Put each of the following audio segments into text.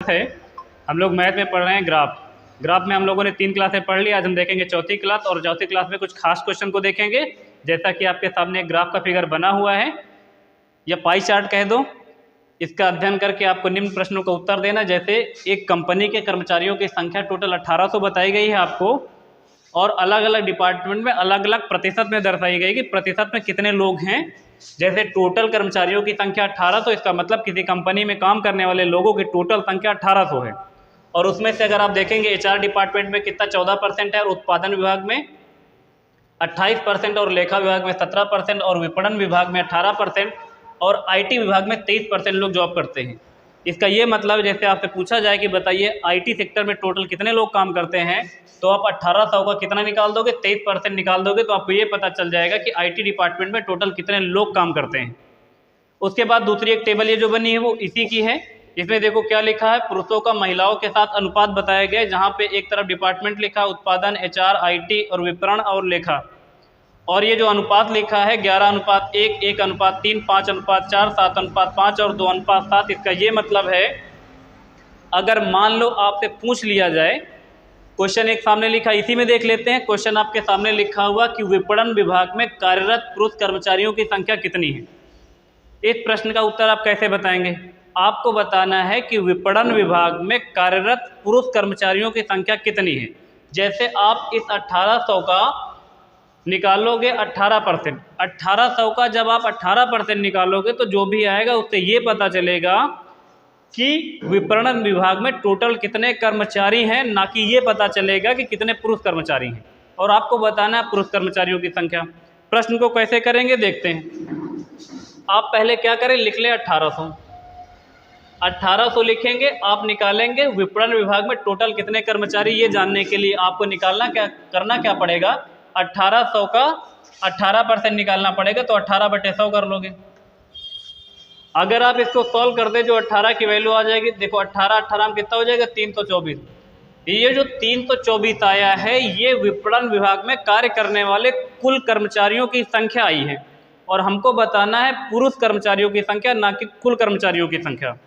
Process है। हम लोग मैथ में पढ़ रहे हैं ग्राफ में हम लोगों ने 3 क्लासें पढ़ ली। आज हम देखेंगे चौथी क्लास, और चौथी क्लास में कुछ खास क्वेश्चन को देखेंगे। जैसा कि आपके सामने एक ग्राफ का फिगर बना हुआ है, या पाई चार्ट कह दो। इसका अध्ययन करके आपको निम्न प्रश्नों का उत्तर देना। जैसे एक कंपनी के कर्मचारियों की संख्या टोटल 1800 बताई गई है आपको, और अलग अलग डिपार्टमेंट में अलग अलग प्रतिशत में दर्शाई गई कि प्रतिशत में कितने लोग हैं। जैसे टोटल कर्मचारियों की संख्या 1800, इसका मतलब किसी कंपनी में काम करने वाले लोगों की टोटल संख्या 1800 है। और उसमें से अगर आप देखेंगे HR डिपार्टमेंट में कितना 14% है, और उत्पादन विभाग में 28%, और लेखा विभाग में 17%, और विपणन विभाग में 18%, और IT विभाग में 23% लोग जॉब करते हैं। इसका ये मतलब जैसे आपसे पूछा जाए कि बताइए IT सेक्टर में टोटल कितने लोग काम करते हैं, तो आप 1800 का कितना निकाल दोगे, 23% निकाल दोगे, तो आपको ये पता चल जाएगा कि IT डिपार्टमेंट में टोटल कितने लोग काम करते हैं। उसके बाद दूसरी एक टेबल ये जो बनी है वो इसी की है। इसमें देखो क्या लिखा है, पुरुषों का महिलाओं के साथ अनुपात बताया गया है, जहाँ पे एक तरफ डिपार्टमेंट लिखा है उत्पादन, HR, IT और विपणन और लेखा, और ये जो अनुपात लिखा है 11:1, 1:3, 5:4, 7:5 और 2:7। इसका ये मतलब है, अगर मान लो आपसे पूछ लिया जाए, क्वेश्चन एक सामने लिखा, इसी में देख लेते हैं। क्वेश्चन आपके सामने लिखा हुआ कि विपणन विभाग में कार्यरत पुरुष कर्मचारियों की संख्या कितनी है। इस प्रश्न का उत्तर आप कैसे बताएंगे? आपको बताना है कि विपणन विभाग में कार्यरत पुरुष कर्मचारियों की संख्या कितनी है। जैसे आप इस 1800 का निकालोगे 18%, 1800 का जब आप 18% निकालोगे तो जो भी आएगा उससे ये पता चलेगा कि विपणन विभाग में टोटल कितने कर्मचारी हैं, ना कि ये पता चलेगा कि कितने पुरुष कर्मचारी हैं। और आपको बताना है पुरुष कर्मचारियों की संख्या। प्रश्न को कैसे करेंगे देखते हैं। आप पहले क्या करें, लिख लें 1800 लिखेंगे, आप निकालेंगे विपणन विभाग में टोटल कितने कर्मचारी, ये जानने के लिए आपको करना क्या पड़ेगा, 1800 का 18% निकालना पड़ेगा, तो 18/100 कर लोगे। अगर आप इसको सॉल्व कर दे, जो 18 की वैल्यू आ जाएगी, देखो 18 में कितना हो जाएगा, 324। ये जो 324 आया है, ये विपणन विभाग में कार्य करने वाले कुल कर्मचारियों की संख्या आई है, और हमको बताना है पुरुष कर्मचारियों की संख्या, ना कि कुल कर्मचारियों की संख्या।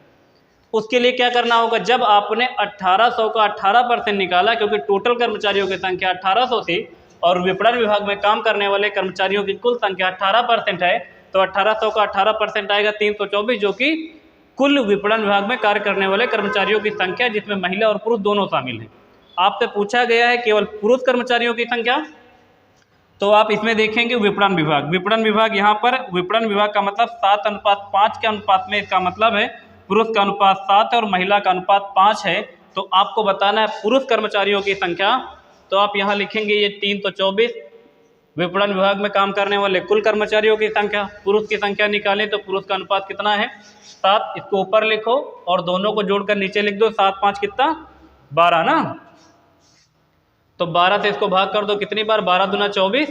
उसके लिए क्या करना होगा, जब आपने 1800 का 18% निकाला, क्योंकि टोटल कर्मचारियों की संख्या 1800 थी और विपणन विभाग में काम करने वाले कर्मचारियों की कुल संख्या 18% है, तो 1800 का 18% आएगा 324, जो कि कुल विपणन विभाग में कार्य करने वाले कर्मचारियों की संख्या, जिसमें महिला और पुरुष दोनों शामिल हैं। आपसे पूछा गया है केवल पुरुष कर्मचारियों की संख्या, तो आप इसमें देखेंगे विपणन विभाग यहाँ पर विपणन विभाग का मतलब 7:5 के अनुपात में, इसका मतलब है पुरुष का अनुपात 7 है और महिला का अनुपात 5 है। तो आपको बताना है पुरुष कर्मचारियों की संख्या, तो आप यहाँ लिखेंगे ये 324, विपणन विभाग में काम करने वाले कुल कर्मचारियों की संख्या, पुरुष की संख्या निकालें तो पुरुष का अनुपात कितना है, 7। इसको ऊपर लिखो और दोनों को जोड़कर नीचे लिख दो, 7 5 कितना, 12 ना। तो 12 से इसको भाग कर दो, कितनी बार, 12 दूना 24,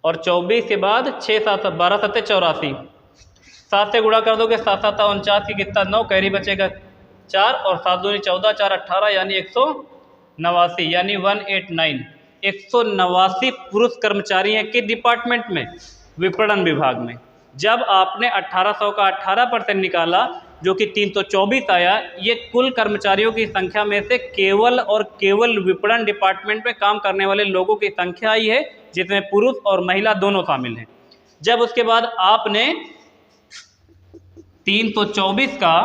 और 24 के बाद 6 7 12 7 84, 7 से गुणा कर दोगे, 7 7 49 की कितना, 9, कैरी बचेगा 4, और 7 दूनी 14, 4 18, यानी 189, यानी 189 189 पुरुष कर्मचारी हैं किस डिपार्टमेंट में, विपणन विभाग में। जब आपने 1800 का 18% निकाला, जो कि 324 आया, ये कुल कर्मचारियों की संख्या में से केवल और केवल विपणन डिपार्टमेंट में काम करने वाले लोगों की संख्या आई है, जिसमें पुरुष और महिला दोनों शामिल हैं। जब उसके बाद आपने 324 का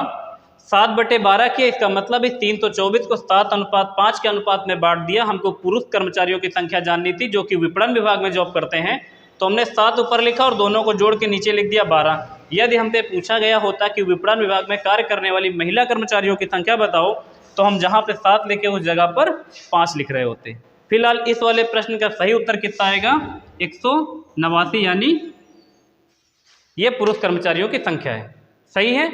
7/12 किया, इसका मतलब इस 324 को 7:5 के अनुपात में बांट दिया। हमको पुरुष कर्मचारियों की संख्या जाननी थी जो कि विपणन विभाग में जॉब करते हैं, तो हमने 7 ऊपर लिखा और दोनों को जोड़ के नीचे लिख दिया 12। यदि हमसे पूछा गया होता कि विपणन विभाग में कार्य करने वाली महिला कर्मचारियों की संख्या बताओ, तो हम जहाँ पे 7 लिखे उस जगह पर 5 लिख रहे होते। फिलहाल इस वाले प्रश्न का सही उत्तर कितना आएगा, 189, यानी ये पुरुष कर्मचारियों की संख्या है। सही है।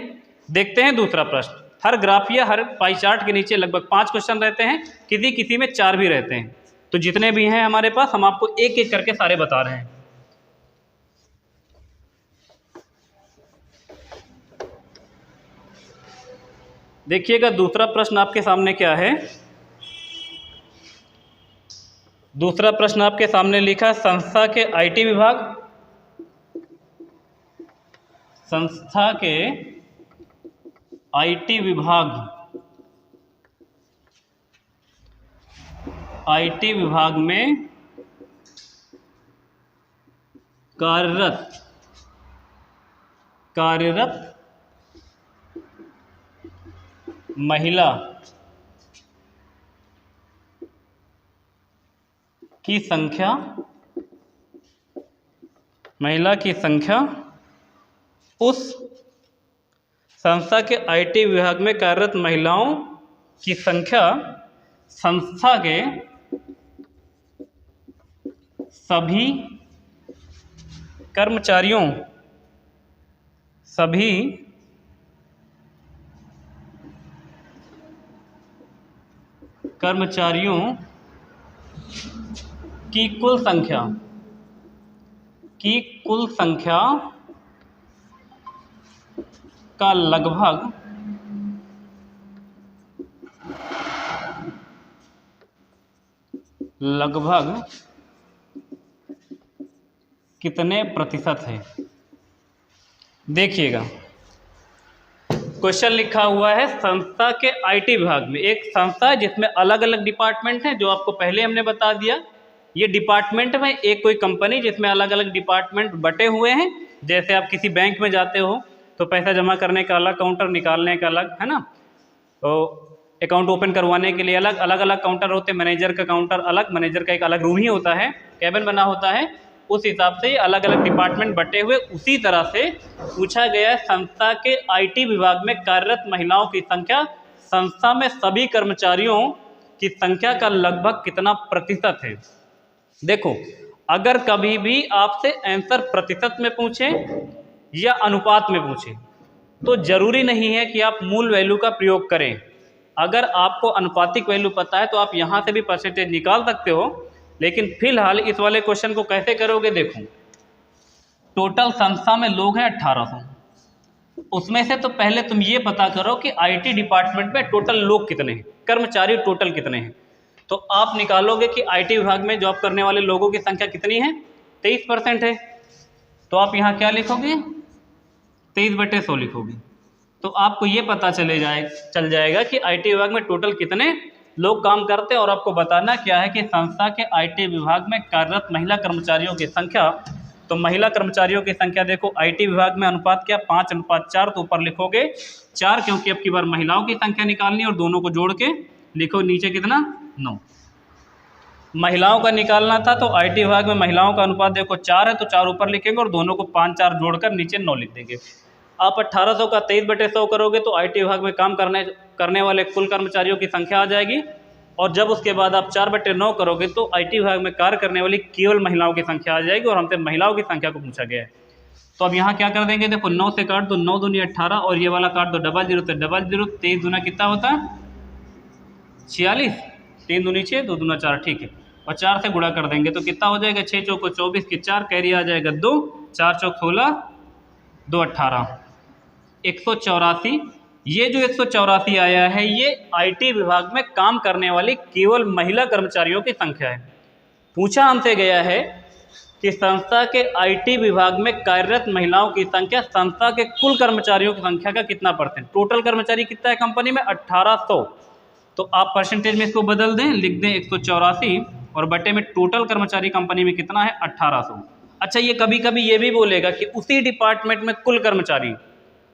देखते हैं दूसरा प्रश्न। हर ग्राफ या हर पाई चार्ट के नीचे लगभग 5 क्वेश्चन रहते हैं, किसी किसी में 4 भी रहते हैं। तो जितने भी हैं हमारे पास, हम आपको एक एक करके सारे बता रहे हैं। देखिएगा दूसरा प्रश्न आपके सामने क्या है। दूसरा प्रश्न आपके सामने लिखा है, संस्था के IT विभाग, संस्था के आईटी विभाग में कार्यरत महिला की संख्या उस संस्था के आईटी विभाग में कार्यरत महिलाओं की संख्या संस्था के सभी कर्मचारियों की कुल संख्या का लगभग कितने प्रतिशत है। देखिएगा, क्वेश्चन लिखा हुआ है संस्था के आईटी विभाग में। एक संस्था है जिसमें अलग अलग डिपार्टमेंट हैं, जो आपको पहले हमने बता दिया। ये डिपार्टमेंट में एक कोई कंपनी जिसमें अलग अलग डिपार्टमेंट बटे हुए हैं। जैसे आप किसी बैंक में जाते हो तो पैसा जमा करने का अलग काउंटर, निकालने का अलग, है ना। तो अकाउंट ओपन करवाने के लिए अलग अलग काउंटर होते हैं। मैनेजर का काउंटर अलग, मैनेजर का एक अलग रूम ही होता है, कैबिन बना होता है। उस हिसाब से अलग अलग डिपार्टमेंट बटे हुए। उसी तरह से पूछा गया संस्था के आईटी विभाग में कार्यरत महिलाओं की संख्या संस्था में सभी कर्मचारियों की संख्या का लगभग कितना प्रतिशत है। देखो, अगर कभी भी आपसे आंसर प्रतिशत में पूछे या अनुपात में पूछे तो जरूरी नहीं है कि आप मूल वैल्यू का प्रयोग करें। अगर आपको अनुपातिक वैल्यू पता है तो आप यहाँ से भी परसेंटेज निकाल सकते हो। लेकिन फिलहाल इस वाले क्वेश्चन को कैसे करोगे, देखो, टोटल संस्था में लोग हैं 1800। उसमें से तो पहले तुम ये पता करो कि आईटी डिपार्टमेंट में टोटल लोग कितने हैं, कर्मचारी टोटल कितने हैं। तो आप निकालोगे कि आईटी विभाग में जॉब करने वाले लोगों की संख्या कितनी है, 23% है। तो आप यहाँ क्या लिखोगे, 23/100 लिखोगे। तो आपको ये पता चल जाएगा कि आईटी विभाग में टोटल कितने लोग काम करते हैं। और आपको बताना क्या है कि संस्था के आईटी विभाग में कार्यरत महिला कर्मचारियों की संख्या। तो महिला कर्मचारियों की संख्या देखो, आईटी विभाग में अनुपात क्या, 5:4। तो ऊपर लिखोगे 4, क्योंकि अब की बार महिलाओं की संख्या निकालनी और दोनों को जोड़ के लिखो। नीचे कितना, 9 महिलाओं का निकालना था। तो आईटी विभाग में महिलाओं का अनुपात देखो 4 है, तो 4 ऊपर लिखेंगे और दोनों को 5-4 जोड़कर नीचे 9 लिख देंगे। आप 1800 का 23/100 करोगे तो आईटी विभाग में काम करने वाले कुल कर्मचारियों की संख्या आ जाएगी। और जब उसके बाद आप 4/9 करोगे तो आईटी विभाग में कार्य करने वाली केवल महिलाओं की संख्या आ जाएगी। और हमसे महिलाओं की संख्या को पूछा गया है। तो अब यहाँ क्या कर देंगे, देखो 9 से काट दो, 9 दूनी 18, और ये वाला काट दो 00 से 00। 23 दूना कितना होता है, 46। 3 दूनी 6, 2 दूना 4, ठीक है। और 4 से गुणा कर देंगे तो कितना हो जाएगा, 6 चौको 24 की 4, कैरी आ जाएगा 2, 4 चौक 16, 2 18, 184। ये जो 184 आया है ये आईटी विभाग में काम करने वाली केवल महिला कर्मचारियों की संख्या है। पूछा हमसे गया है कि संस्था के आईटी विभाग में कार्यरत महिलाओं की संख्या संस्था के कुल कर्मचारियों की संख्या का कितना %। टोटल कर्मचारी कितना है कंपनी में, 1800। तो आप परसेंटेज में इसको बदल दें, लिख दें 184 और बटे में टोटल कर्मचारी कंपनी में कितना है, 1800। अच्छा, ये कभी कभी ये भी बोलेगा कि उसी डिपार्टमेंट में कुल कर्मचारी।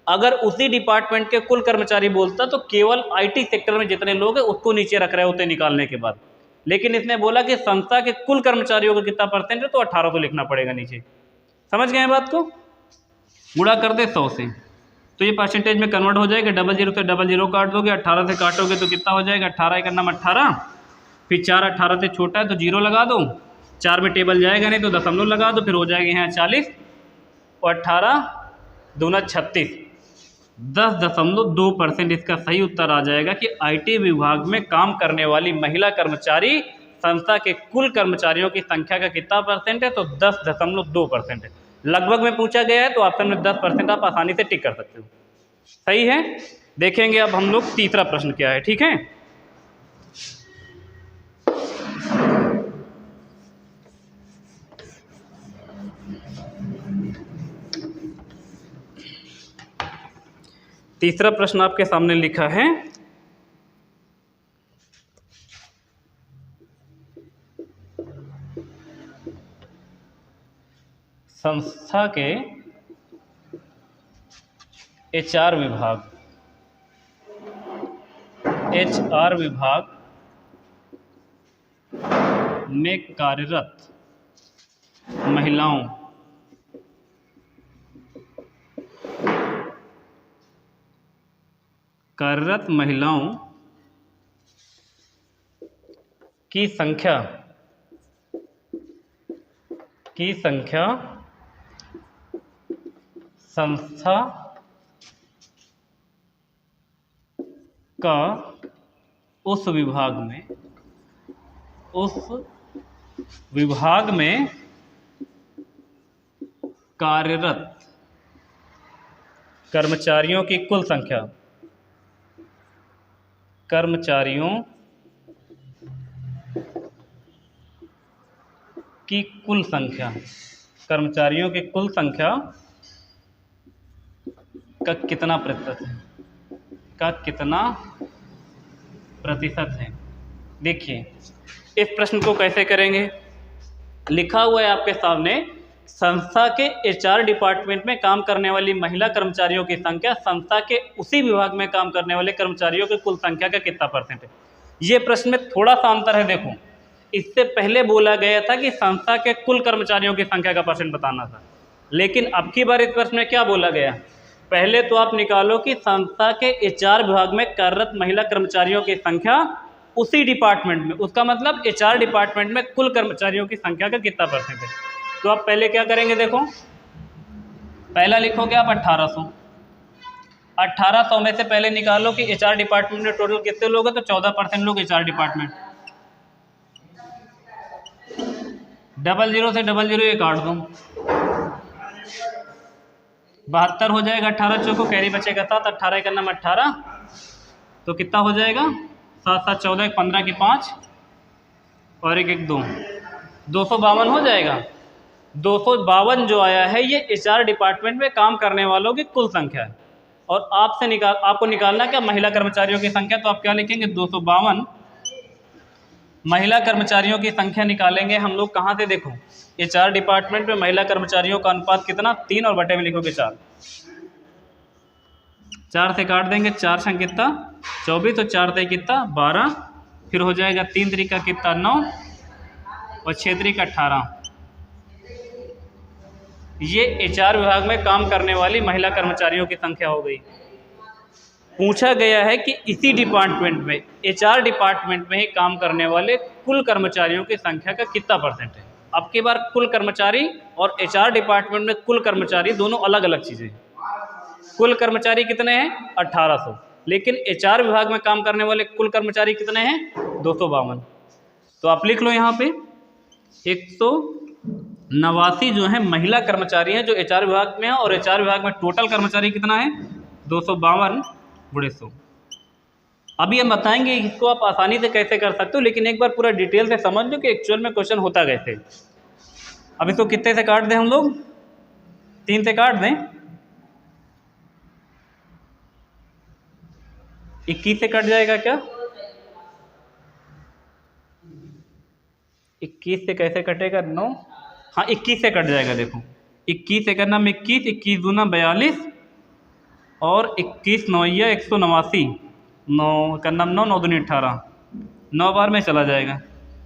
अगर उसी डिपार्टमेंट के कुल कर्मचारी बोलता तो केवल आईटी सेक्टर में जितने लोग हैं उसको नीचे रख रहे होते निकालने के बाद। लेकिन इसने बोला कि संस्था के कुल कर्मचारियों का कितना % है, तो 1800 लिखना पड़ेगा नीचे। समझ गए बात को, गुणा कर दे 100 से तो ये परसेंटेज में कन्वर्ट हो जाएगा। 00 से 00 काट दोगे, 18 से काटोगे तो कितना हो जाएगा, 18 का नाम 18, फिर 4 18 से छोटा है तो 0 लगा दो, 4 में टेबल जाएगा नहीं तो दशमलव लगा दो, फिर हो जाएगा यहाँ 40 और 18 दूना 36, 10.2% इसका सही उत्तर आ जाएगा कि आईटी विभाग में काम करने वाली महिला कर्मचारी संस्था के कुल कर्मचारियों की संख्या का कितना % है, तो 10.2% है। लगभग में पूछा गया है तो ऑप्शन में 10% आप आसानी से टिक कर सकते हो। सही है। देखेंगे अब हम लोग तीसरा प्रश्न क्या है, ठीक है। तीसरा प्रश्न आपके सामने लिखा है, संस्था के HR विभाग में कार्यरत महिलाओं की संख्या संस्था का उस विभाग में कार्यरत कर्मचारियों की कुल संख्या का कितना प्रतिशत है। देखिए इस प्रश्न को कैसे करेंगे। लिखा हुआ है आपके सामने, संस्था के HR डिपार्टमेंट में काम करने वाली महिला कर्मचारियों की संख्या संस्था के उसी विभाग में काम करने वाले कर्मचारियों की कुल संख्या का कितना परसेंट है। ये प्रश्न में थोड़ा सा अंतर है। देखो इससे पहले बोला गया था कि संस्था के कुल कर्मचारियों की संख्या का परसेंट बताना था, लेकिन अब की बार इस प्रश्न में क्या बोला गया, पहले तो आप निकालो कि संस्था के HR विभाग में कार्यरत महिला कर्मचारियों की संख्या उसी डिपार्टमेंट में, उसका मतलब HR डिपार्टमेंट में कुल कर्मचारियों की संख्या का कितना परसेंट है। तो आप पहले क्या करेंगे, देखो पहला लिखोगे आप 1800 में से पहले निकालो कि HR डिपार्टमेंट में टोटल कितने लोग हैं, तो 14% लोग HR डिपार्टमेंट। 00 से 00 ये काट दो, 72 हो जाएगा। 18 चौको कैरी बचेगा 7, 18 का नाम 18, तो कितना हो जाएगा 7 7 14, 15 की 5 और 1 1 2, 252 हो जाएगा। 252 जो आया है ये HR डिपार्टमेंट में काम करने वालों की कुल संख्या है, और आपको निकालना क्या, महिला कर्मचारियों की संख्या। तो आप क्या लिखेंगे, 252 महिला कर्मचारियों की संख्या निकालेंगे हम लोग कहाँ से। देखो HR डिपार्टमेंट में महिला कर्मचारियों का अनुपात कितना, 3 और बटे में लिखोगे 4, 4 से काट देंगे, 4 संग कितना 24, तो 4 से कितना 12, फिर हो जाएगा 3 तरीका कितना 9 और 6 तरीका 18। ये HR विभाग में काम करने वाली महिला कर्मचारियों की संख्या हो गई। पूछा गया है कि इसी डिपार्टमेंट में HR डिपार्टमेंट में ही काम करने वाले कुल कर्मचारियों की संख्या का कितना परसेंट है। अब की बार कुल कर्मचारी और HR डिपार्टमेंट में कुल कर्मचारी दोनों अलग अलग चीज़ें हैं। कुल कर्मचारी कितने हैं 1800, लेकिन HR विभाग में काम करने वाले कुल कर्मचारी कितने हैं 252। तो आप लिख लो यहाँ पे 189 जो है महिला कर्मचारी हैं जो HR विभाग में है, और HR विभाग में टोटल कर्मचारी कितना है 252 × 100। अभी हम बताएंगे इसको आप आसानी से कैसे कर सकते हो, लेकिन एक बार पूरा डिटेल से समझ लो कि एक्चुअल में क्वेश्चन होता कैसे। अब इसको कितने से काट दें हम लोग, 3 से काट दें, 21 से कट जाएगा क्या, 21 से कैसे कटेगा 9, हाँ 21 से कट जाएगा। देखो 21 से करना में 21, 21 दूना 42 और 21 9 189, 9 का नाम 9, 9 दूनी 18, 9 बार में चला जाएगा,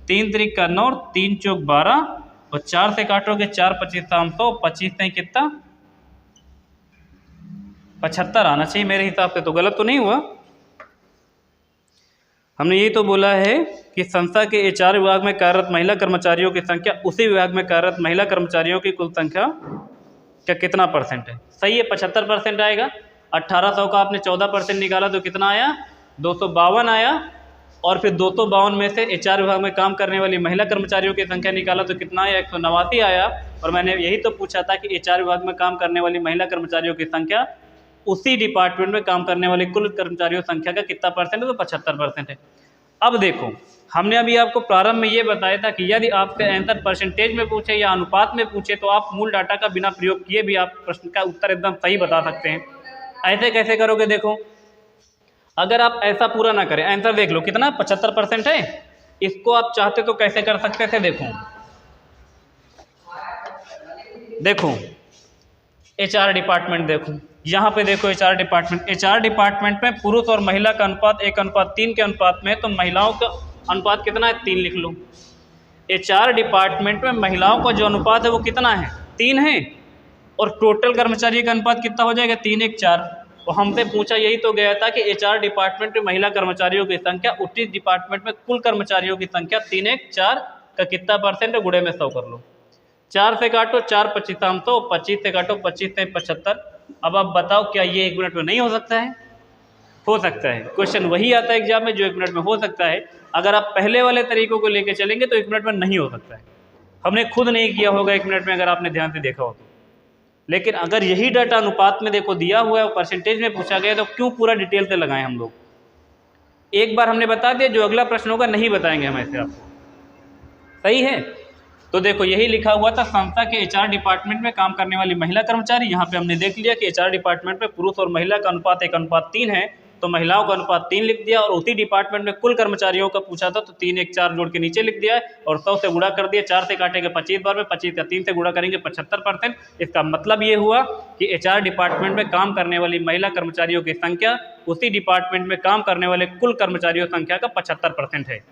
3 तरीक का 9, 3 चौक 12 और 4 से काटोगे 4 25 300, 25 से कितना 75 आना चाहिए मेरे हिसाब से, तो गलत तो नहीं हुआ। हमने ये तो बोला है कि संस्था के HR विभाग में कार्यरत महिला कर्मचारियों की संख्या उसी विभाग में कार्यरत महिला कर्मचारियों की कुल संख्या का कितना परसेंट है। सही है 75% आएगा। 1800 का आपने 14% निकाला तो कितना आया 252 आया, और फिर 252 में से HR विभाग में काम करने वाली महिला कर्मचारियों की संख्या निकाला तो कितना आया 189 आया। और मैंने यही तो पूछा था कि HR विभाग में काम करने वाली महिला कर्मचारियों की संख्या उसी डिपार्टमेंट में काम करने वाले कुल कर्मचारियों संख्या का कितना परसेंट है, तो 75% है। अब देखो हमने अभी आपको प्रारंभ में ये बताया था कि यदि आपसे आंसर परसेंटेज में पूछे या अनुपात में पूछे तो आप मूल डाटा का बिना प्रयोग किए भी आप प्रश्न का उत्तर एकदम सही बता सकते हैं। ऐसे कैसे करोगे? देखो, अगर आप ऐसा पूरा ना करें, आंसर देख लो कितना 75% है। इसको आप चाहते तो कैसे कर सकते थे? देखो देखो एचआर डिपार्टमेंट, देखो यहाँ पे देखो एचआर डिपार्टमेंट। एचआर डिपार्टमेंट में पुरुष और महिला का अनुपात 1:3 के अनुपात में है, तो महिलाओं का अनुपात कितना है? 3 लिख लो। एचआर डिपार्टमेंट में महिलाओं का जो अनुपात है वो कितना है? 3 है। और टोटल कर्मचारी का अनुपात कितना हो जाएगा? 3:1:4। तो हमसे पूछा यही तो गया था कि एचआर डिपार्टमेंट में महिला कर्मचारियों की संख्या उसी डिपार्टमेंट में कुल कर्मचारियों की संख्या 3:1:4 का कितना परसेंट है? गुणे में 100 कर लो। 4 से काटो 4 25 300, 25 से काटो 25 से 75। अब आप बताओ क्या ये 1 मिनट में नहीं हो सकता है? हो सकता है। क्वेश्चन वही आता है एग्जाम में जो 1 मिनट में हो सकता है। अगर आप पहले वाले तरीकों को लेकर चलेंगे तो 1 मिनट में नहीं हो सकता है। हमने खुद नहीं किया होगा 1 मिनट में, अगर आपने ध्यान से देखा हो तो। लेकिन अगर यही डाटा अनुपात में देखो दिया हुआ है और परसेंटेज में पूछा गया तो क्यों पूरा डिटेल से लगाएं हम लोग? एक बार हमने बता दिया, जो अगला प्रश्न होगा नहीं बताएंगे हम ऐसे आपको। सही है। तो देखो यही लिखा हुआ था, संस्था के एचआर डिपार्टमेंट में काम करने वाली महिला कर्मचारी। यहाँ पे हमने देख लिया कि एचआर डिपार्टमेंट में पुरुष और महिला का अनुपात 1:3 है, तो महिलाओं का अनुपात 3 लिख दिया। और उसी डिपार्टमेंट में कुल कर्मचारियों का पूछा था तो 3:1:4 जोड़ के नीचे लिख दिया है और 100 से गुणा कर दिया। 4 से काटेंगे 25 बार में, 25 का 3 से गुणा करेंगे 75%। इसका मतलब ये हुआ कि एचआर डिपार्टमेंट में काम करने वाली महिला कर्मचारियों की संख्या उसी डिपार्टमेंट में काम करने वाले कुल कर्मचारियों की संख्या का 75% है।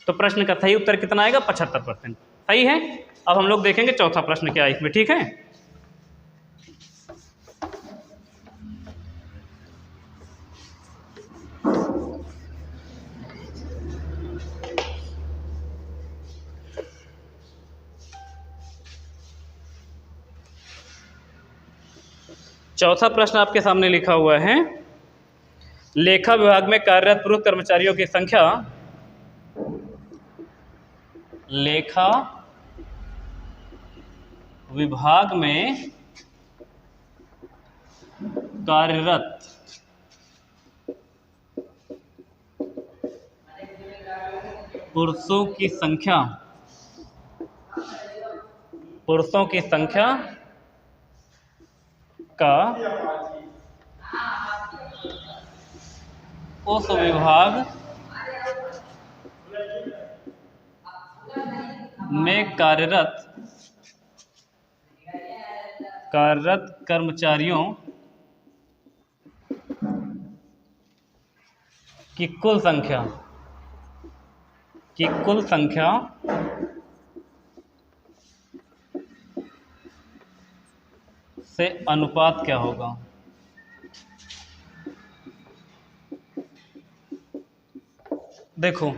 तो प्रश्न का सही उत्तर कितना आएगा? 75%। सही है। अब हम लोग देखेंगे चौथा प्रश्न क्या है इसमें। ठीक है, चौथा प्रश्न आपके सामने लिखा हुआ है, लेखा विभाग में कार्यरत पुरुष कर्मचारियों की संख्या, लेखा विभाग में कार्यरत पुरुषों की संख्या, पुरुषों की संख्या का उस विभाग में कार्यरत कर्मचारियों की कुल संख्या से अनुपात क्या होगा? देखो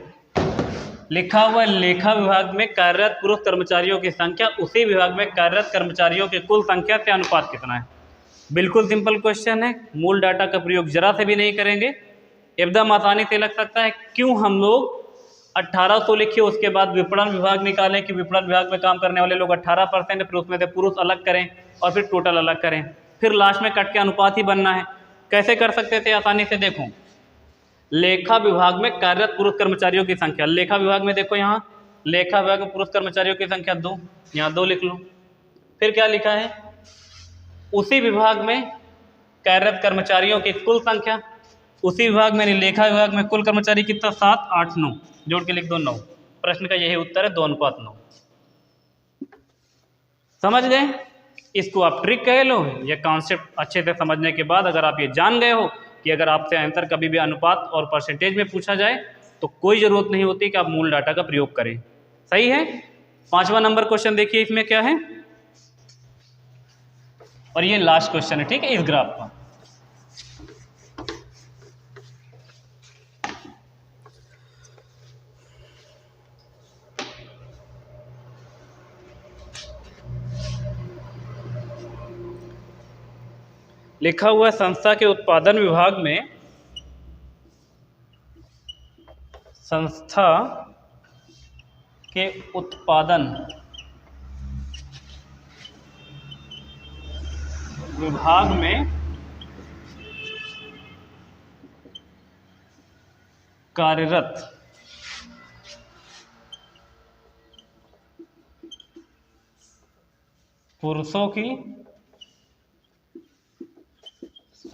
लिखा हुआ लेखा विभाग में कार्यरत पुरुष कर्मचारियों की संख्या उसी विभाग में कार्यरत कर्मचारियों की कुल संख्या से अनुपात कितना है। बिल्कुल सिंपल क्वेश्चन है, मूल डाटा का प्रयोग जरा से भी नहीं करेंगे, एकदम आसानी से लग सकता है। क्यों हम लोग 1800 लिखे, उसके बाद विपणन विभाग निकालें कि विपणन विभाग में काम करने वाले लोग 18% है, फिर उसमें से पुरुष अलग करें और फिर टोटल अलग करें, फिर लास्ट में कट के अनुपात ही बनना है। कैसे कर सकते थे आसानी से? देखो लेखा विभाग में कार्यरत पुरुष कर्मचारियों की संख्या, लेखा विभाग में देखो यहाँ लेखा विभाग में पुरुष कर्मचारियों की संख्या 2, यहाँ 2 लिख लो। फिर क्या लिखा है? उसी विभाग में कार्यरत कर्मचारियों की कुल संख्या, उसी विभाग में लेखा विभाग में कुल कर्मचारी कितना? 7 8 9, जोड़ के लिख दो 9। प्रश्न का यही उत्तर है, 2:9। समझ गए? इसको आप ट्रिक कह लो या कॉन्सेप्ट अच्छे से समझने के बाद अगर आप ये जान गए हो कि अगर आपसे आंसर कभी भी अनुपात और परसेंटेज में पूछा जाए तो कोई ज़रूरत नहीं होती कि आप मूल डाटा का प्रयोग करें। सही है। 5वां नंबर क्वेश्चन देखिए इसमें क्या है, और ये लास्ट क्वेश्चन है, ठीक है, इस ग्राफ का। लिखा हुआ संस्था के उत्पादन विभाग में, संस्था के उत्पादन विभाग में कार्यरत पुरुषों की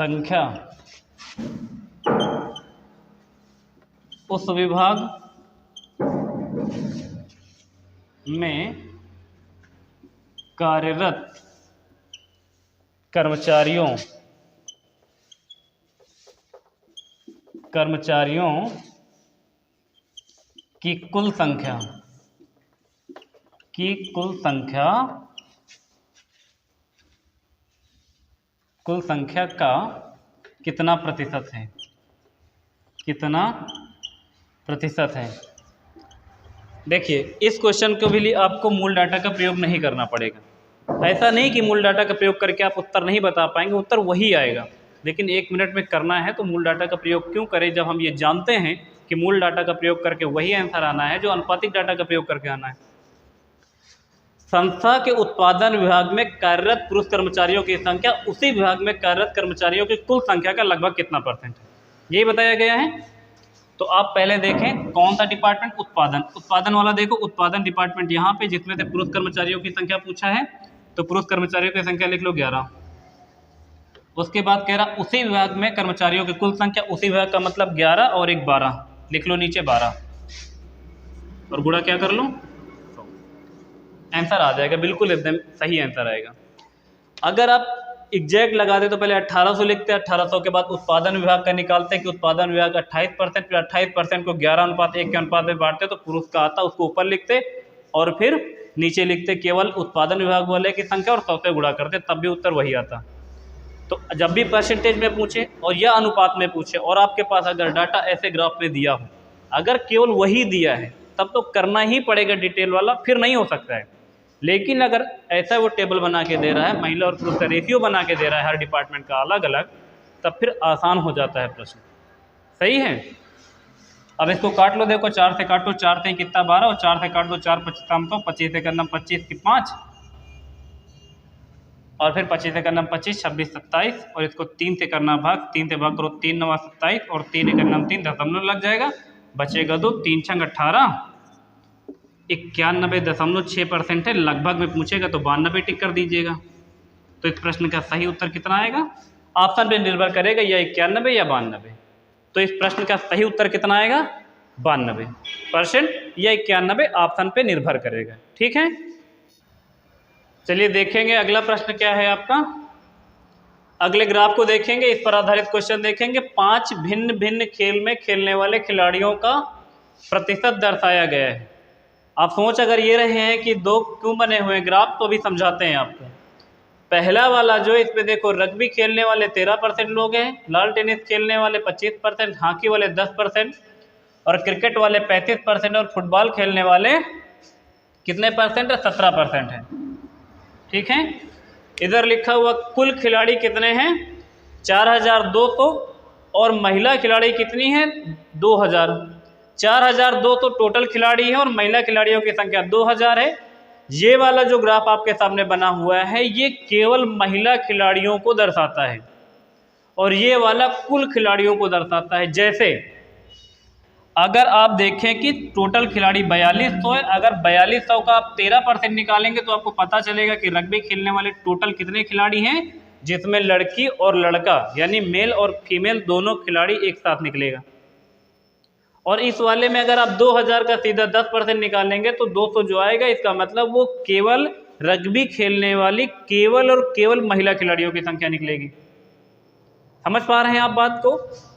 संख्या उस विभाग में कार्यरत कर्मचारियों की कुल संख्या का कितना प्रतिशत है। देखिए, इस क्वेश्चन को भी लिए आपको मूल डाटा का प्रयोग नहीं करना पड़ेगा। ऐसा नहीं कि मूल डाटा का प्रयोग करके आप उत्तर नहीं बता पाएंगे, उत्तर वही आएगा, लेकिन 1 मिनट में करना है तो मूल डाटा का प्रयोग क्यों करें जब हम ये जानते हैं कि मूल डाटा का प्रयोग करके वही आंसर आना है जो आनुपातिक डाटा का प्रयोग करके आना है। संस्था के उत्पादन विभाग में कार्यरत पुरुष कर्मचारियों की संख्या उसी विभाग में कार्यरत कर्मचारियों की कुल संख्या का लगभग कितना परसेंट है, यही बताया गया है। तो आप पहले देखें कौन सा डिपार्टमेंट, उत्पादन वाला देखो, उत्पादन डिपार्टमेंट यहाँ पे, जिसमें से पुरुष कर्मचारियों की संख्या पूछा है तो पुरुष कर्मचारियों की संख्या लिख लो 11। उसके बाद कह रहा उसी विभाग में कर्मचारियों की कुल संख्या, उसी विभाग का मतलब 11 और एक 12, लिख लो नीचे 12 और गुणा क्या कर लो, आंसर आ जाएगा, बिल्कुल एकदम सही आंसर आएगा। अगर आप एग्जैक्ट लगा दे तो पहले 1800 लिखते हैं, 1800 के बाद उत्पादन विभाग का निकालते हैं कि उत्पादन विभाग 28%, फिर 28% को 11:1 के अनुपात में बांटते तो पुरुष का आता, उसको ऊपर लिखते और फिर नीचे लिखते केवल उत्पादन विभाग वाले की संख्या और 100 से गुणा करते, तब भी उत्तर वही आता। तो जब भी परसेंटेज में पूछे और या अनुपात में पूछे और आपके पास अगर डाटा ऐसे ग्राफ में दिया हो, अगर केवल वही दिया है तब तो करना ही पड़ेगा डिटेल वाला, फिर नहीं हो सकता है। लेकिन अगर ऐसा वो टेबल बना के दे रहा है, महिला और पुरुष का रेशियो बना के दे रहा है हर डिपार्टमेंट का अलग अलग, तब फिर आसान हो जाता है प्रश्न। सही है। अब इसको काट लो, देखो 4 से काटो, 4 से कितना 12 और 4 से काट दो 4 25 तो 25 से करना 25 की 5 और फिर 25 से करना 25 26 27 और इसको 3 से करना भाग, 3 से भाग करो 3 9 27 और 3 करना 3 दशमलव लग जाएगा, बचेगा 2, 3 छंग 18, 91.6% है। लगभग में पूछेगा तो 92 टिक कर दीजिएगा। तो इस प्रश्न का सही उत्तर कितना आएगा, ऑप्शन पे निर्भर करेगा या 91 या 92। तो इस प्रश्न का सही उत्तर कितना आएगा 92% या 91, ऑप्शन पे निर्भर करेगा। ठीक है, चलिए देखेंगे अगला प्रश्न क्या है आपका। अगले ग्राफ को देखेंगे, इस पर आधारित क्वेश्चन देखेंगे। 5 भिन्न भिन्न खेल में खेलने वाले खिलाड़ियों का प्रतिशत दर्शाया गया है। आप सोच अगर ये रहे हैं कि 2 क्यों बने हुए हैं ग्राफ, तो अभी समझाते हैं आपको। पहला वाला जो इसमें देखो, रग्बी खेलने वाले 13% लोग हैं, लाल टेनिस खेलने वाले 25%, हॉकी वाले 10% और क्रिकेट वाले 35% और फुटबॉल खेलने वाले कितने परसेंट है, 17% है। ठीक है, इधर लिखा हुआ कुल खिलाड़ी कितने हैं 4200 और महिला खिलाड़ी कितनी है 2000। 4200 टोटल खिलाड़ी है और महिला खिलाड़ियों की संख्या 2000 है। ये वाला जो ग्राफ आपके सामने बना हुआ है ये केवल महिला खिलाड़ियों को दर्शाता है और ये वाला कुल खिलाड़ियों को दर्शाता है। जैसे अगर आप देखें कि टोटल खिलाड़ी 4200 है, अगर 4200 का आप 13% निकालेंगे तो आपको पता चलेगा कि रग्बी खेलने वाले टोटल कितने खिलाड़ी हैं, जिसमें लड़की और लड़का यानी मेल और फीमेल दोनों खिलाड़ी एक साथ निकलेगा। और इस वाले में अगर आप 2000 का सीधा 10% निकालेंगे तो 200 जो आएगा, इसका मतलब वो केवल रग्बी खेलने वाली केवल और केवल महिला खिलाड़ियों की संख्या निकलेगी। समझ पा रहे हैं आप बात को,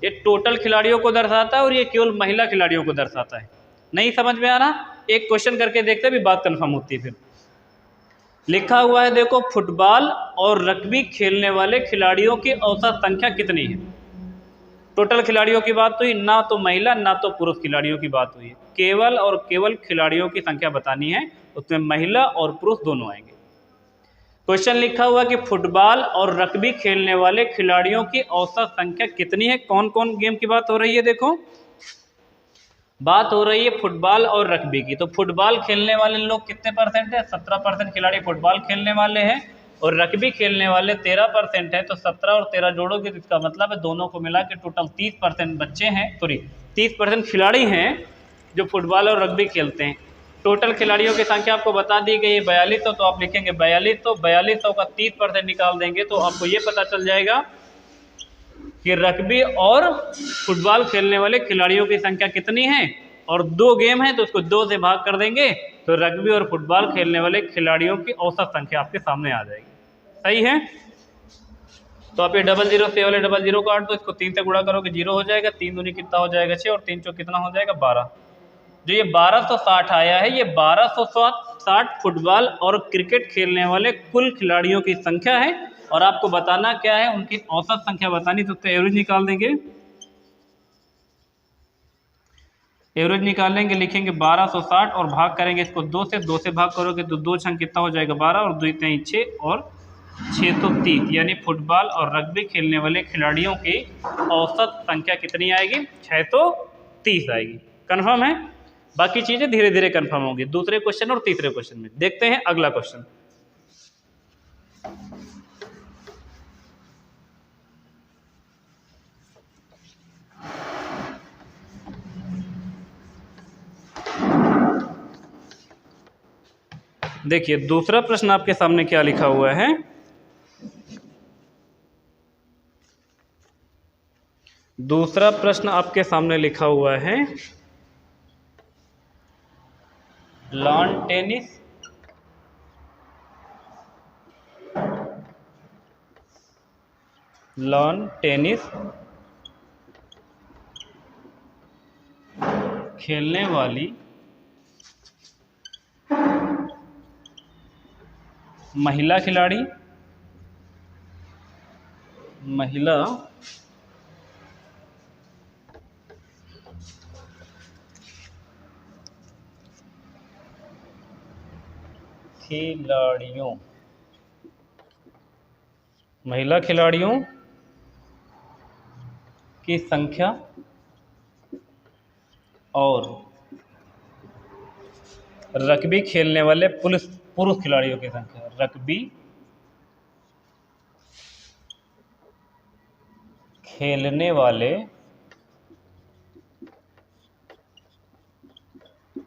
ये टोटल खिलाड़ियों को दर्शाता है और ये केवल महिला खिलाड़ियों को दर्शाता है। नहीं समझ में आ रहा, एक क्वेश्चन करके देखते भी बात कंफर्म होती है। फिर लिखा हुआ है देखो, फुटबॉल और रग्बी खेलने वाले खिलाड़ियों की औसत संख्या कितनी है। टोटल खिलाड़ियों की बात हुई, ना तो महिला ना तो पुरुष खिलाड़ियों की बात हुई है, केवल और केवल खिलाड़ियों की संख्या बतानी है, उसमें महिला और पुरुष दोनों आएंगे। क्वेश्चन लिखा हुआ कि फुटबॉल और रग्बी खेलने वाले खिलाड़ियों की औसत संख्या कितनी है। कौन कौन गेम की बात हो रही है, देखो बात हो रही है फुटबॉल और रग्बी की। तो फुटबॉल खेलने वाले लोग कितने परसेंट है, 17% खिलाड़ी फुटबॉल खेलने वाले हैं और रग्बी खेलने वाले 13% है। तो 17 और 13 जोड़ोगे तो इसका मतलब है दोनों को मिला के टोटल 30% बच्चे हैं, सॉरी 30% खिलाड़ी हैं जो फुटबॉल और रग्बी खेलते हैं। टोटल खिलाड़ियों की संख्या आपको बता दी गई है 4200, तो आप लिखेंगे 4200 का 30% निकाल देंगे तो आपको ये पता चल जाएगा कि रग्बी और फुटबॉल खेलने वाले खिलाड़ियों की संख्या कितनी है, और 2 गेम है तो उसको 2 से भाग कर देंगे तो रग्बी और फुटबॉल खेलने वाले खिलाड़ियों की औसत संख्या आपके सामने आ जाएगी। सही है। तो आप ये 00 से वाले 00 काट दो, इसको 3 से गुणा करोगे 0 हो जाएगा, 3 दूनी कितना हो जाएगा 6 और 3 चौक कितना हो जाएगा 12। जो ये 1260 आया है, ये 1260 फुटबॉल और क्रिकेट खेलने वाले कुल खिलाड़ियों की संख्या है, और आपको बताना क्या है, उनकी औसत संख्या बतानी। तो उसका एवरेज निकाल देंगे, एवरेज निकाल लेंगे, लिखेंगे 1260 और भाग करेंगे इसको 2 से, 2 से भाग करोगे तो 2 छंग कितना हो जाएगा 12 और 2 3 6 और 6 तो 30, यानी फुटबॉल और रग्बी खेलने वाले खिलाड़ियों की औसत संख्या कितनी आएगी 630 आएगी। कन्फर्म है। बाकी चीजें धीरे धीरे कन्फर्म होंगी दूसरे क्वेश्चन और तीसरे क्वेश्चन में। देखते हैं अगला क्वेश्चन। देखिए दूसरा प्रश्न आपके सामने क्या लिखा हुआ है। दूसरा प्रश्न आपके सामने लिखा हुआ है, लॉन टेनिस खेलने वाली महिला खिलाड़ी खिलाड़ियों की संख्या और रग्बी खेलने वाले पुरुष खिलाड़ियों की संख्या, रग्बी खेलने वाले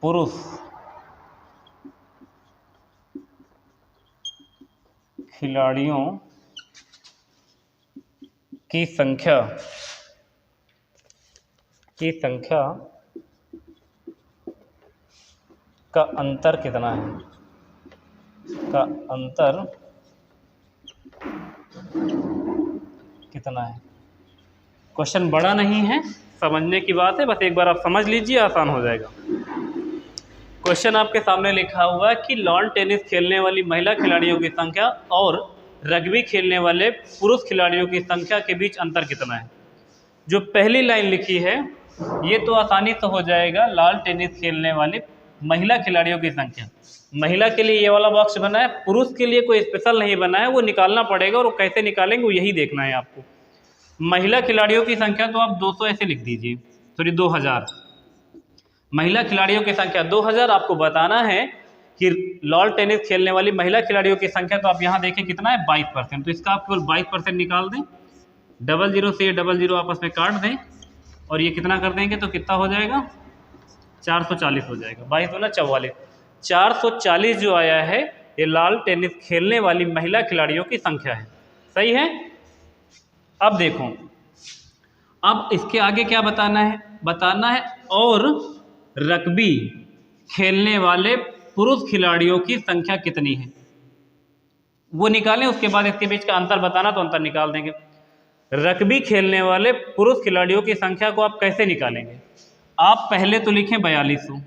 पुरुष खिलाड़ियों की संख्या का अंतर कितना है, का अंतर कितना है। क्वेश्चन बड़ा नहीं है, समझने की बात है, बस एक बार आप समझ लीजिए, आसान हो जाएगा। क्वेश्चन आपके सामने लिखा हुआ है कि लॉन टेनिस खेलने वाली महिला खिलाड़ियों की संख्या और रग्बी खेलने वाले पुरुष खिलाड़ियों की संख्या के बीच अंतर कितना है। जो पहली लाइन लिखी है ये तो आसानी से हो जाएगा, लॉन टेनिस खेलने वाले महिला खिलाड़ियों की संख्या। महिला के लिए ये वाला बॉक्स बना है, पुरुष के लिए कोई स्पेशल नहीं बना है, वो निकालना पड़ेगा, और वो कैसे निकालेंगे वो यही देखना है आपको। महिला खिलाड़ियों की संख्या तो आप 200 ऐसे लिख दीजिए, सॉरी 2000। महिला खिलाड़ियों की संख्या 2000। आपको बताना है कि लॉन टेनिस खेलने वाली महिला खिलाड़ियों की संख्या, तो आप यहाँ देखें कितना है 22%, तो इसका आप केवल 22% निकाल दें। 00 से 00 आपस में काट दें और ये कितना कर देंगे तो कितना हो जाएगा 440 हो जाएगा। 22 दूना 44, 440 जो आया है ये लॉन टेनिस खेलने वाली महिला खिलाड़ियों की संख्या है। सही है। अब देखो, अब इसके आगे क्या बताना है, और रग्बी खेलने वाले पुरुष खिलाड़ियों की संख्या कितनी है वो निकालें। उसके बाद इसके बीच का अंतर बताना, तो अंतर निकाल देंगे। रग्बी खेलने वाले पुरुष खिलाड़ियों की संख्या को आप कैसे निकालेंगे। आप पहले तो लिखें 4200,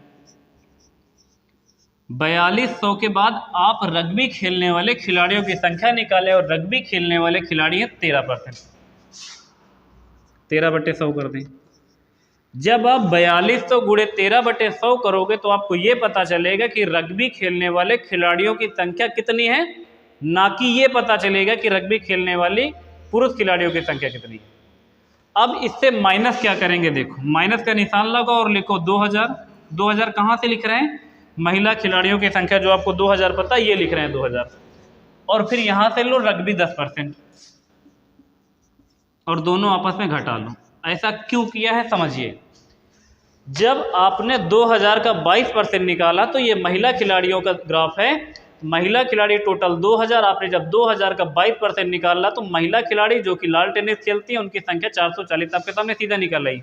4200 के बाद आप रग्बी खेलने वाले खिलाड़ियों की संख्या निकालें, और रग्बी खेलने वाले खिलाड़ी हैं 13%, 13/100 कर दें। जब आप 4200 गुणे 13/100 करोगे तो आपको ये पता चलेगा कि रग्बी खेलने वाले खिलाड़ियों की संख्या कितनी है, ना कि ये पता चलेगा कि रग्बी खेलने वाली पुरुष खिलाड़ियों की संख्या कितनी है। अब इससे माइनस क्या करेंगे, देखो माइनस का निशान लगाओ और लिखो 2000। 2000 कहाँ से लिख रहे हैं, महिला खिलाड़ियों की संख्या जो आपको 2000 पता है ये लिख रहे हैं 2000, और फिर यहाँ से लो रग्बी 10% और दोनों आपस में घटा लो। ऐसा क्यों किया है समझिए। जब आपने 2000 का 22% निकाला तो ये महिला खिलाड़ियों का ग्राफ है, महिला खिलाड़ी टोटल 2000, आपने जब 2000 का 22% निकाला तो महिला खिलाड़ी जो कि लाल टेनिस खेलती हैं उनकी संख्या 440 आपके सामने सीधा निकल रही।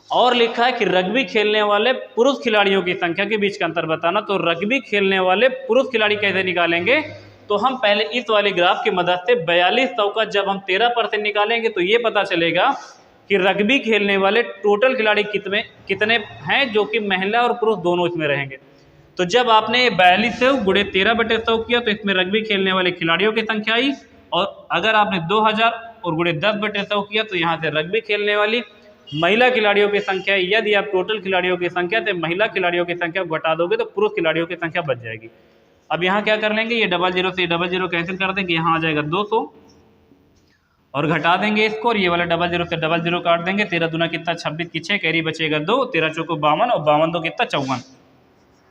और लिखा है कि रग्बी खेलने वाले पुरुष खिलाड़ियों की संख्या के बीच का अंतर बताना। तो रग्बी खेलने वाले पुरुष खिलाड़ी कैसे निकालेंगे, तो हम पहले इस वाले ग्राफ की मदद से 4200 का जब हम 13% निकालेंगे तो ये पता चलेगा कि रग्बी खेलने वाले टोटल खिलाड़ी कितने हैं, जो कि महिला और पुरुष दोनों इसमें रहेंगे। तो जब आपने 4200 गुणे 13/100 किया तो इसमें रग्बी खेलने वाले खिलाड़ियों की संख्या आई, और अगर आपने 2000 और गुणे 10/100 किया तो यहाँ से रग्बी खेलने वाली महिला खिलाड़ियों की संख्या, यदि आप टोटल खिलाड़ियों की संख्या से महिला खिलाड़ियों की संख्या को घटा दोगे तो पुरुष खिलाड़ियों की संख्या बच जाएगी। अब यहाँ क्या कर लेंगे, ये 00 से 00 कैंसिल कर देंगे, यहाँ आ जाएगा 200 और घटा देंगे इसको, और ये वाला 00 से 00 काट देंगे। 13 दूना कितना 26 की 6, कैरी बचेगा 2, 13 चौको 52 और 52 दो कितना 54,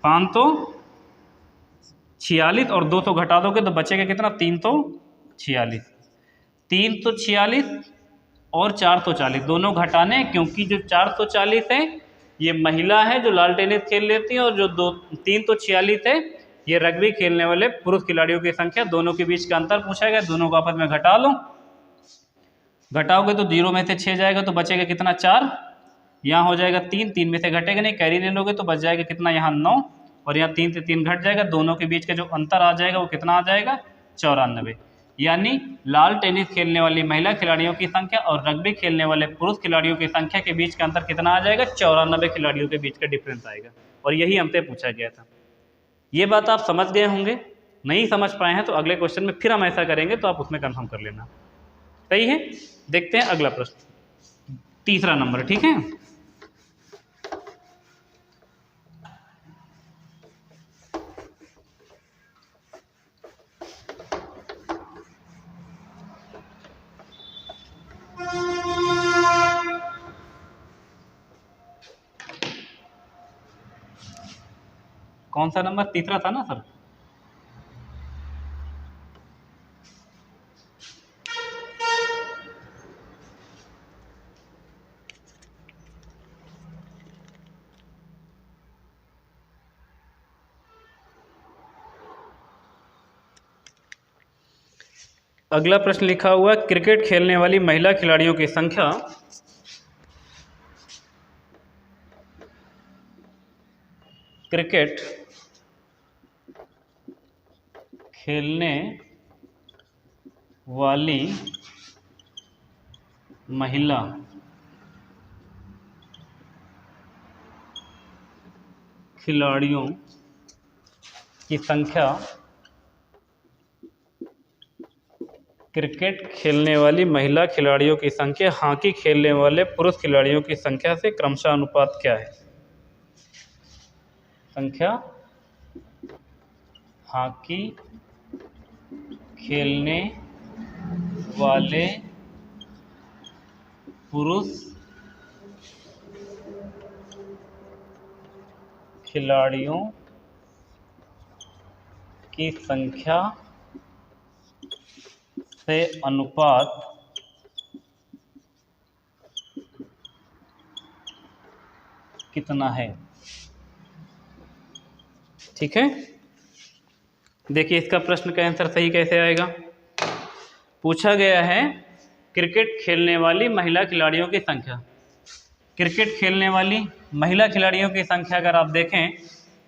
546 और 200 घटा दोगे तो बचेगा कितना 346। 346 और 440 दोनों घटाने, क्योंकि जो 440 है ये महिला है जो लाल टेनिस खेल लेती है, और जो 346 है ये रग्बी खेलने वाले पुरुष खिलाड़ियों की संख्या। दोनों के बीच का अंतर पूछा गया, दोनों को आपस में घटा लो। घटाओगे तो 0 में से 6 जाएगा तो बचेगा कितना 4, यहाँ हो जाएगा 3, 3 में से घटेगा नहीं, कैरी ले लोगे तो बच जाएगा कितना यहाँ 9, और यहाँ 3 से 3 घट जाएगा। दोनों के बीच का जो अंतर आ जाएगा वो कितना आ जाएगा 94। यानी लाल टेनिस खेलने वाली महिला खिलाड़ियों की संख्या और रग्बी खेलने वाले पुरुष खिलाड़ियों की संख्या के बीच का अंतर कितना आ जाएगा 94 खिलाड़ियों के बीच का डिफरेंस आएगा। और यही हमसे पूछा गया था। ये बात आप समझ गए होंगे, नहीं समझ पाए हैं तो अगले क्वेश्चन में फिर हम ऐसा करेंगे तो आप उसमें कंफर्म कर लेना। सही है, देखते हैं अगला प्रश्न, तीसरा नंबर, ठीक है। कौन सा नंबर, तीसरा था ना सर? अगला प्रश्न लिखा हुआ, क्रिकेट खेलने वाली महिला खिलाड़ियों की संख्या क्रिकेट खेलने वाली महिला खिलाड़ियों की संख्या क्रिकेट खेलने वाली महिला खिलाड़ियों की संख्या हॉकी खेलने वाले पुरुष खिलाड़ियों की संख्या से क्रमशः अनुपात क्या है? संख्या हॉकी खेलने वाले पुरुष खिलाड़ियों की संख्या से अनुपात कितना है? ठीक है, देखिए इसका प्रश्न का आंसर सही कैसे आएगा। पूछा गया है क्रिकेट खेलने वाली महिला खिलाड़ियों की संख्या। क्रिकेट खेलने वाली महिला खिलाड़ियों की संख्या अगर आप देखें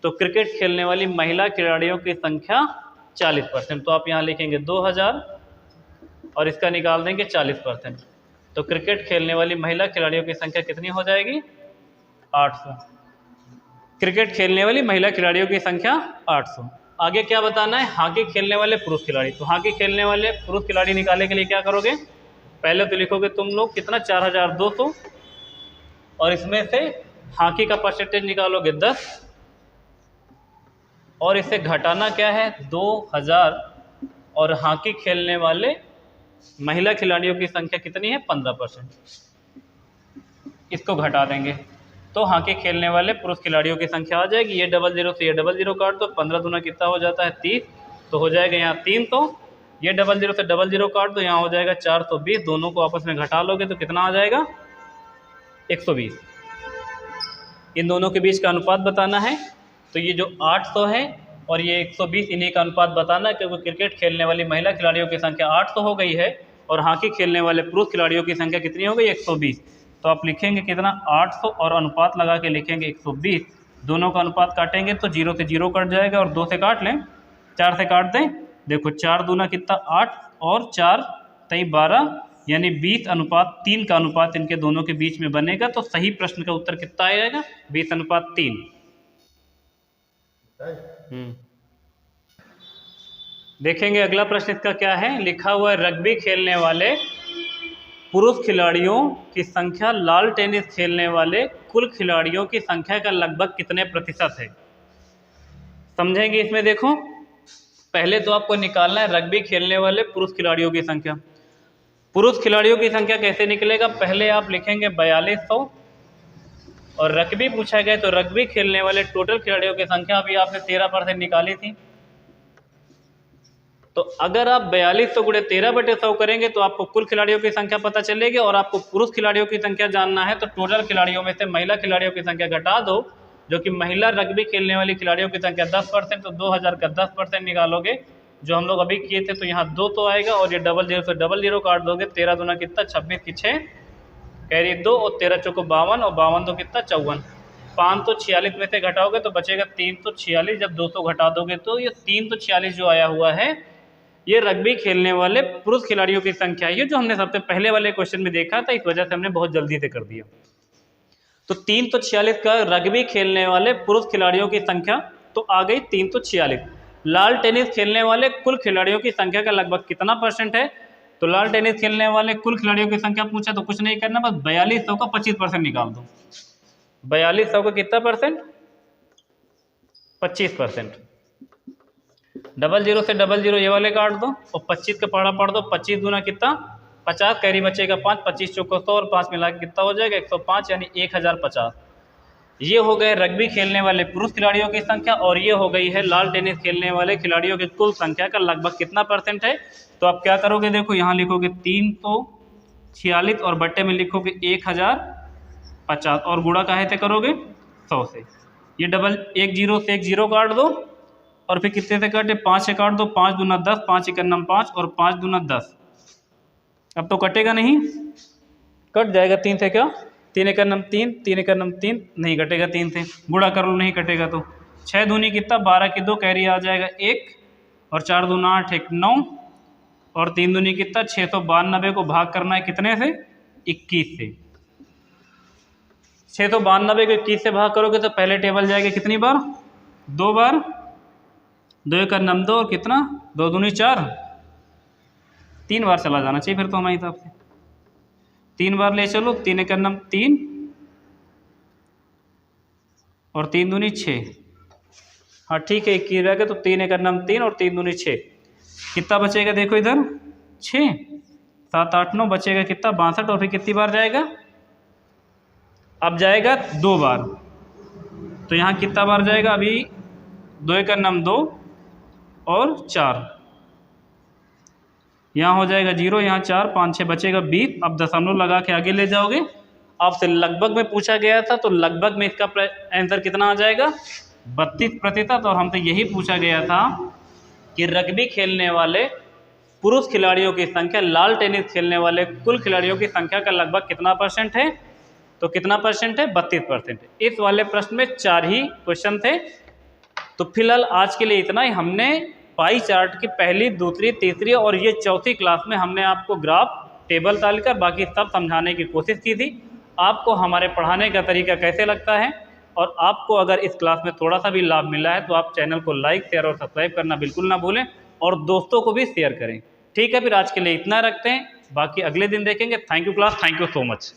तो क्रिकेट खेलने वाली महिला खिलाड़ियों की संख्या 40%। तो आप यहाँ लिखेंगे 2000 और इसका निकाल देंगे 40%। तो क्रिकेट खेलने वाली महिला खिलाड़ियों की संख्या कितनी हो जाएगी? 800। क्रिकेट खेलने वाली महिला खिलाड़ियों की संख्या 800। आगे क्या बताना है? हॉकी खेलने वाले पुरुष खिलाड़ी। तो हॉकी खेलने वाले पुरुष खिलाड़ी निकालने के लिए क्या करोगे? पहले तो लिखोगे तुम लोग कितना 4200 और इसमें से हॉकी का परसेंटेज निकालोगे 10 और इसे घटाना क्या है 2000 और हॉकी खेलने वाले महिला खिलाड़ियों की संख्या कितनी है 15%। इसको घटा देंगे तो हॉकी खेलने वाले पुरुष खिलाड़ियों की संख्या आ जाएगी। ये 00 से ये 00 काट दो, 15 दूना कितना हो जाता है 30, तो हो जाएगा यहाँ 300। ये 00 से 00 काट दो, यहाँ हो जाएगा 420। दोनों को आपस में घटा लोगे तो कितना आ जाएगा 120। इन दोनों के बीच का अनुपात बताना है। तो ये जो 800 है और ये 120, इन्हीं का अनुपात बताना, क्योंकि क्रिकेट खेलने वाली महिला खिलाड़ियों की संख्या 800 हो गई है और हॉकी खेलने वाले पुरुष खिलाड़ियों की संख्या कितनी हो गई, 120। तो आप लिखेंगे कितना, 800 और अनुपात लगा के लिखेंगे 120। दोनों का अनुपात काटेंगे तो 0 से 0 कट जाएगा और 2 से काट लें, 4 से काट दें। देखो 4 दूना कितना 8 और 4 तई 12, यानी 20:3 का अनुपात इनके दोनों के बीच में बनेगा। तो सही प्रश्न का उत्तर कितना आएगा, 20:3। देखेंगे अगला प्रश्न इसका क्या है। लिखा हुआ है रग्बी खेलने वाले पुरुष खिलाड़ियों की संख्या लाल टेनिस खेलने वाले कुल खिलाड़ियों की संख्या का लगभग कितने प्रतिशत है। समझेंगे इसमें। देखो पहले तो आपको निकालना है रग्बी खेलने वाले पुरुष खिलाड़ियों की संख्या। पुरुष खिलाड़ियों की संख्या कैसे निकलेगा, पहले आप लिखेंगे 4200 और रग्बी पूछा गया तो रग्बी खेलने वाले टोटल खिलाड़ियों की संख्या अभी आपने 13% निकाली थी। तो अगर आप 4200 गुणे 13/100 करेंगे तो आपको कुल खिलाड़ियों की संख्या पता चलेगी। और आपको पुरुष खिलाड़ियों की संख्या जानना है तो टोटल खिलाड़ियों में से महिला खिलाड़ियों की संख्या घटा दो, जो कि महिला रग्बी खेलने वाली खिलाड़ियों की संख्या 10%, तो 2000 का 10% निकालोगे जो हम लोग अभी किए थे। तो यहाँ 2 तो आएगा और ये 00 से 00 काट दोगे। 13 दूना कितना 26 की 6 कैरी 2 और 13 चौको 52 और 52 तो कितना 54। 546 में से घटाओगे तो बचेगा 346। जब 200 घटा दोगे तो ये 346 जो आया हुआ है ये रग्बी खेलने वाले पुरुष खिलाड़ियों की संख्या है, जो हमने सबसे पहले वाले क्वेश्चन में देखा था। इस वजह से हमने बहुत जल्दी से कर दिया। तो 346 का रग्बी खेलने वाले पुरुष खिलाड़ियों की संख्या तो आ गई 346। लाल टेनिस खेलने वाले कुल खिलाड़ियों की संख्या का लगभग कितना % है। तो लाल टेनिस खेलने वाले कुल खिलाड़ियों की संख्या पूछा तो कुछ नहीं करना, बस 4200 का 25% निकाल दो। 4200 का कितना %, 25%। 00 से 00 ये वाले काट दो और 25 का पढ़ा पढ़ दो। 25 दूना कितना 50, कैरी बचेगा 5, 25 चौको 100 और 5 मिला के कितना हो जाएगा 105, यानी 1050। ये हो गए रग्बी खेलने वाले पुरुष खिलाड़ियों की संख्या और ये हो गई है लाल टेनिस खेलने वाले खिलाड़ियों की कुल संख्या का लगभग कितना % है। तो आप क्या करोगे, देखो यहाँ लिखोगे 346 और बट्टे में लिखोगे 1050 और गुणा काहे से करोगे 100 से। ये डबल 10 से 10 काट दो और फिर कितने से काटे 5 से काट दो। 5 दूना 10, 5 एकन्नम 5 और 5 दूना 10। अब तो कटेगा नहीं, कट जाएगा 3 से। क्या 3 एकन्नम 3, 3 एकन्नम 3 नहीं कटेगा 3 से। गुणा कर लो, नहीं कटेगा। तो 6 दूनी कितना 12 की 2 कैरी आ जाएगा 1 और 4 दूना 8 1 9 और 3 दूनी कितना 692 को भाग करना है कितने से 21 से। 692 को 21 से भाग करोगे तो पहले टेबल जाएगा कितनी बार, 2 बार। 2 एकन्नम 2 और कितना 2 दूनी 4, 3 बार चला जाना चाहिए फिर तो हमारे हिसाब से। 3 बार ले चलो, 3 एकन्नम 3 और 3 दूनी 6। हाँ ठीक है, 21 रह गए तो 3 एकन्नम 3 और 3 दूनी 6। कितना बचेगा देखो इधर 6, 7 8 9 बचेगा कितना 62 और फिर कितनी बार जाएगा, अब जाएगा 2 बार। तो यहाँ कितना बार जाएगा, अभी 2 एकन्नम 2 और 4, यहाँ हो जाएगा 0, यहाँ 4 5 6 बचेगा 20। अब दशमलव लगा के आगे ले जाओगे। आपसे लगभग में पूछा गया था तो लगभग में इसका आंसर कितना आ जाएगा 32%। और हमसे यही पूछा गया था कि रग्बी खेलने वाले पुरुष खिलाड़ियों की संख्या लाल टेनिस खेलने वाले कुल खिलाड़ियों की संख्या का लगभग कितना % है। तो कितना % है 32%। इस वाले प्रश्न में 4 ही क्वेश्चन थे। तो फिलहाल आज के लिए इतना ही। हमने पाई चार्ट की पहली, दूसरी, तीसरी और ये चौथी क्लास में हमने आपको ग्राफ, टेबल तालिका बाकी सब समझाने की कोशिश की थी। आपको हमारे पढ़ाने का तरीका कैसे लगता है और आपको अगर इस क्लास में थोड़ा सा भी लाभ मिला है तो आप चैनल को लाइक, शेयर और सब्सक्राइब करना बिल्कुल ना भूलें और दोस्तों को भी शेयर करें। ठीक है, फिर आज के लिए इतना रखते हैं, बाकी अगले दिन देखेंगे। Thank you class, thank you so much.